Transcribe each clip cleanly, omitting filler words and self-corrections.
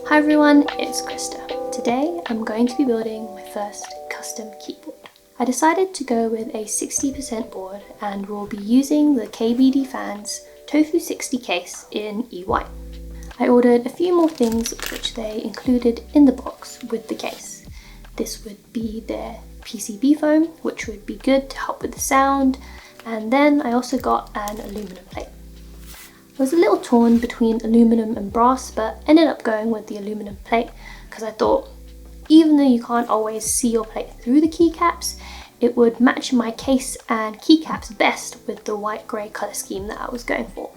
Hi everyone, it's Christa. Today I'm going to be building my first custom keyboard. I decided to go with a 60% board and will be using the KBDFans Tofu60 case in EY. I ordered a few more things which they included in the box with the case. This would be their PCB foam, which would be good to help with the sound, and then I also got an aluminum plate. I was a little torn between aluminum and brass, but ended up going with the aluminum plate because I thought even though you can't always see your plate through the keycaps, it would match my case and keycaps best with the white grey colour scheme that I was going for.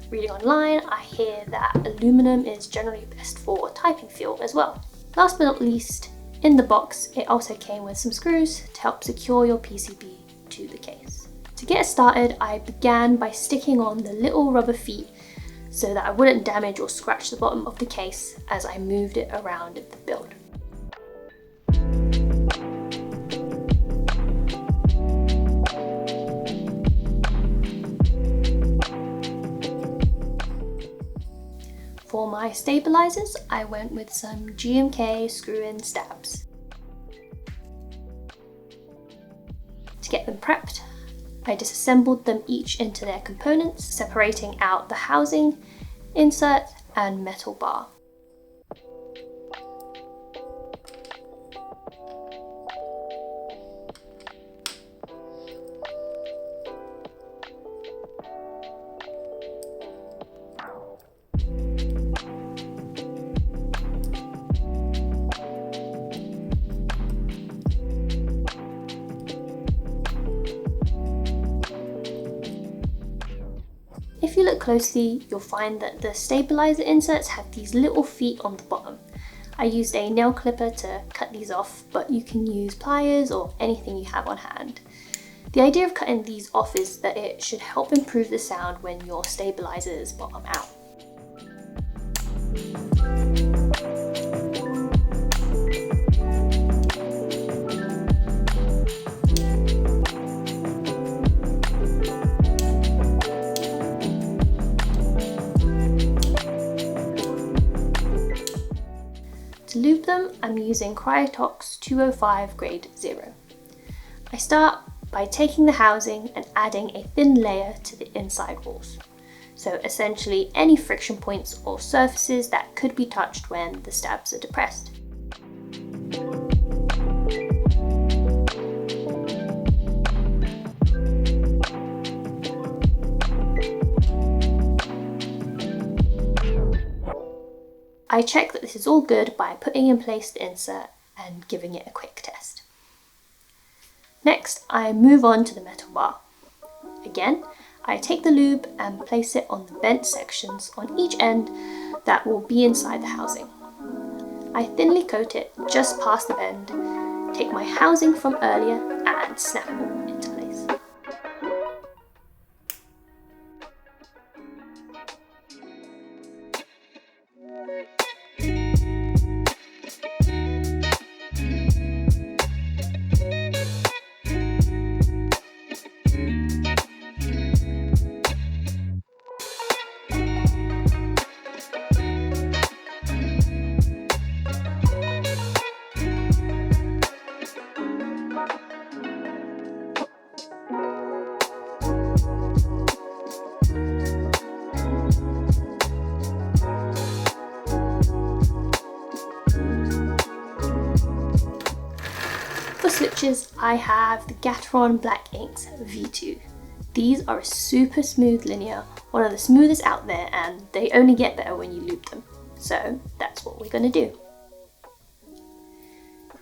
Reading online, I hear that aluminum is generally best for typing feel as well. Last but not least, in the box it also came with some screws to help secure your PCB to the case. To get started, I began by sticking on the little rubber feet so that I wouldn't damage or scratch the bottom of the case as I moved it around in the build. For my stabilizers, I went with some GMK Screw-In stabs. To get them prepped, I disassembled them each into their components, separating out the housing, insert, and metal bar. If you look closely, you'll find that the stabilizer inserts have these little feet on the bottom. I used a nail clipper to cut these off, but you can use pliers or anything you have on hand. The idea of cutting these off is that it should help improve the sound when your stabilizers bottom out. To lube them, I'm using Krytox 205 grade 0. I start by taking the housing and adding a thin layer to the inside walls. So essentially any friction points or surfaces that could be touched when the stabs are depressed. I check that this is all good by putting in place the insert and giving it a quick test. Next, I move on to the metal bar. Again, I take the lube and place it on the bent sections on each end that will be inside the housing. I thinly coat it just past the bend, take my housing from earlier and snap it all into place. For switches, I have the Gateron Black Inks V2. These are a super smooth linear, one of the smoothest out there, and they only get better when you lube them. So that's what we're going to do.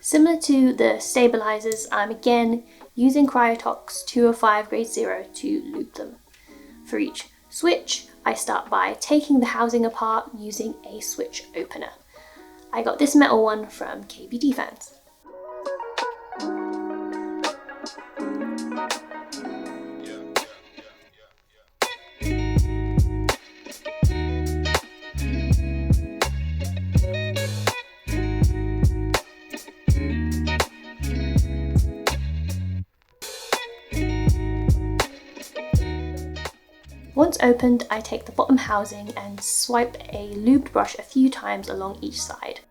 Similar to the stabilizers, I'm again using Krytox 205 grade 0 to lube them. For each switch, I start by taking the housing apart using a switch opener. I got this metal one from KBDFans. Once opened, I take the bottom housing and swipe a lubed brush a few times along each side.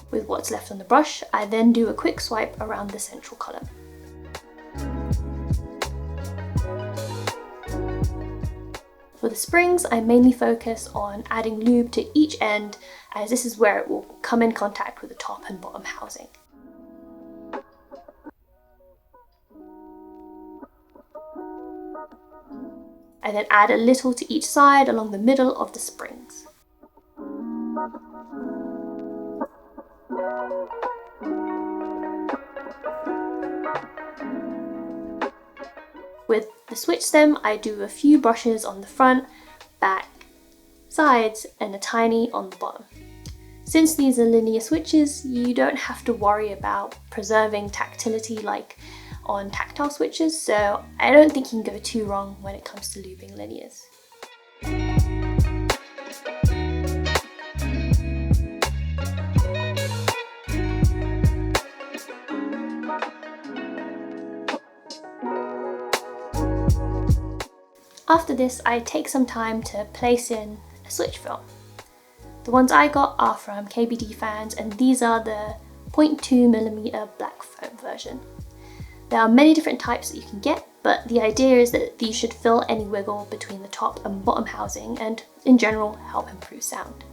With what's left on the brush, I then do a quick swipe around the central column. For the springs, I mainly focus on adding lube to each end, as this is where it will come in contact with the top and bottom housing. I then add a little to each side along the middle of the springs. With the switch stem, I do a few brushes on the front, back, sides, and a tiny on the bottom. Since these are linear switches, you don't have to worry about preserving tactility like on tactile switches, so I don't think you can go too wrong when it comes to lubing linears. After this, I take some time to place in a switch film. The ones I got are from KBDFans, and these are the 0.2mm black foam version. There are many different types that you can get, but the idea is that these should fill any wiggle between the top and bottom housing and, in general, help improve sound.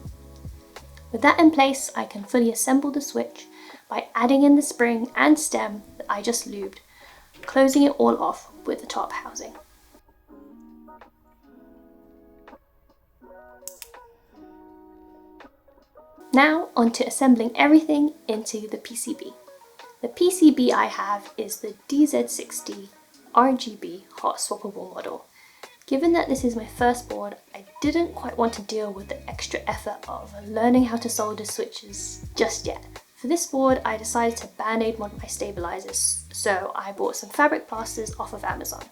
With that in place, I can fully assemble the switch by adding in the spring and stem that I just lubed, closing it all off with the top housing. Now onto assembling everything into the PCB. The PCB I have is the DZ60 RGB hot swappable model. Given that this is my first board, I didn't quite want to deal with the extra effort of learning how to solder switches just yet. For this board, I decided to bandaid mod my stabilizers, so I bought some fabric plasters off of Amazon.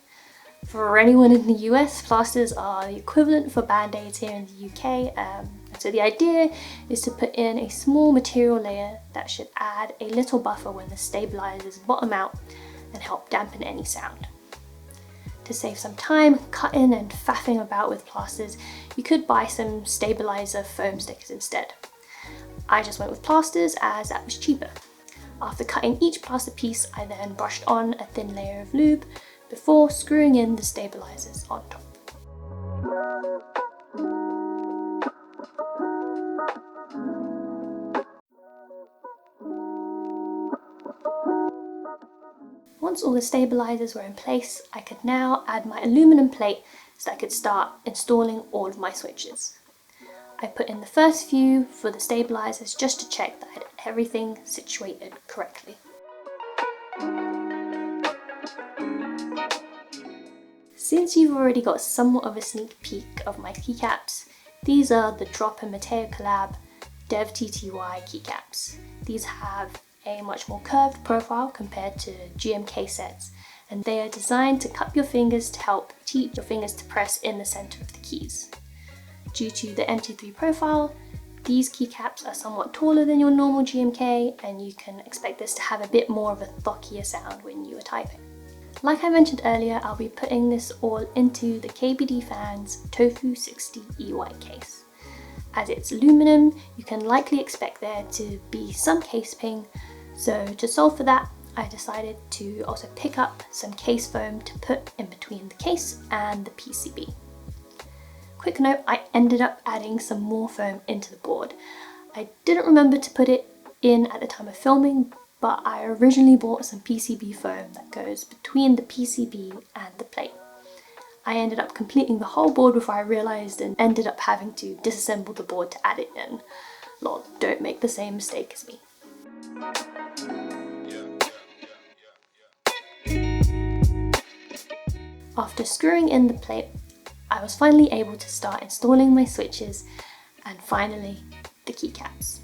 For anyone in the US, plasters are the equivalent for band-aids here in the UK, so the idea is to put in a small material layer that should add a little buffer when the stabilizers bottom out and help dampen any sound. To save some time cutting and faffing about with plasters, you could buy some stabilizer foam stickers instead. I just went with plasters as that was cheaper. After cutting each plaster piece, I then brushed on a thin layer of lube before screwing in the stabilizers on top. Once all the stabilizers were in place, I could now add my aluminum plate so I could start installing all of my switches. I put in the first few for the stabilizers just to check that I had everything situated correctly. Since you've already got somewhat of a sneak peek of my keycaps, these are the Drop and Mateo collab Dev TTY keycaps. These have a much more curved profile compared to GMK sets, and they are designed to cup your fingers to help teach your fingers to press in the center of the keys. Due to the MT3 profile, these keycaps are somewhat taller than your normal GMK, and you can expect this to have a bit more of a thockier sound when you are typing. Like I mentioned earlier, I'll be putting this all into the KBDFans Tofu60 EY case. As it's aluminum, you can likely expect there to be some case ping, so to solve for that, I decided to also pick up some case foam to put in between the case and the PCB. Quick note, I ended up adding some more foam into the board. I didn't remember to put it in at the time of filming, but I originally bought some PCB foam that goes between the PCB and the plate. I ended up completing the whole board before I realised and ended up having to disassemble the board to add it in. Lol, don't make the same mistake as me. After screwing in the plate, I was finally able to start installing my switches and finally the keycaps.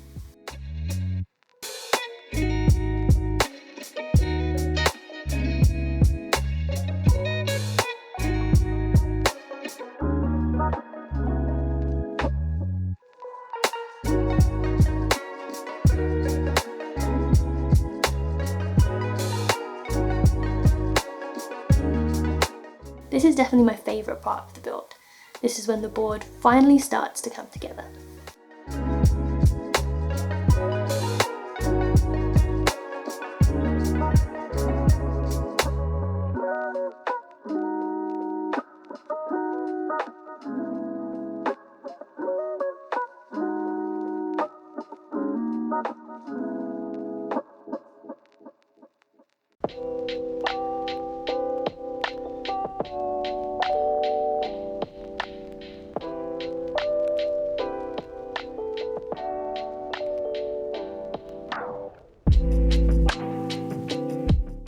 This is definitely my favourite part of the build. This is when the board finally starts to come together.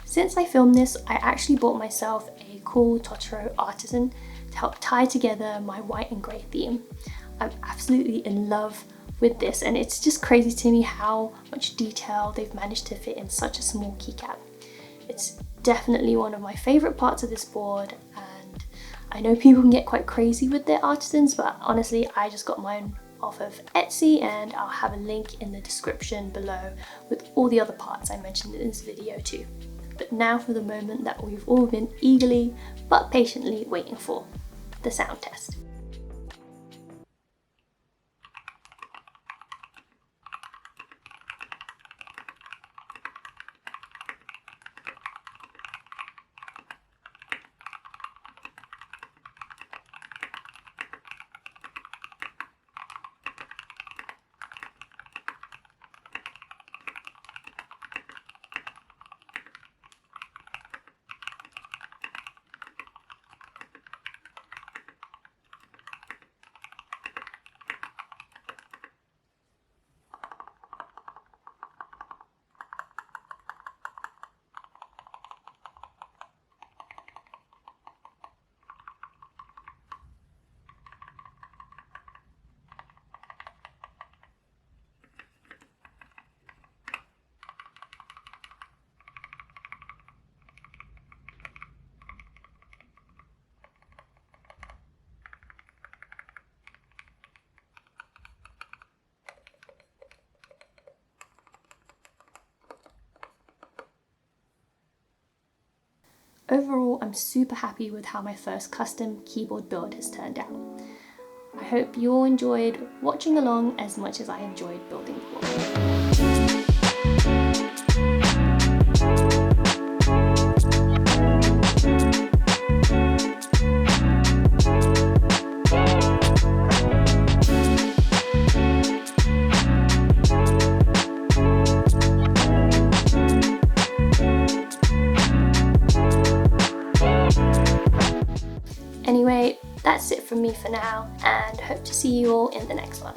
Since I filmed this, I actually bought myself a cool Totoro Artisan to help tie together my white and grey theme. I'm absolutely in love with this, and it's just crazy to me how much detail they've managed to fit in such a small keycap. It's definitely one of my favourite parts of this board, and I know people can get quite crazy with their Artisans, but honestly I just got mine off of Etsy, and I'll have a link in the description below with all the other parts I mentioned in this video too. But now for the moment that we've all been eagerly but patiently waiting for, the sound test. Overall, I'm super happy with how my first custom keyboard build has turned out. I hope you all enjoyed watching along as much as I enjoyed building the board. Anyway, that's it from me for now, and hope to see you all in the next one.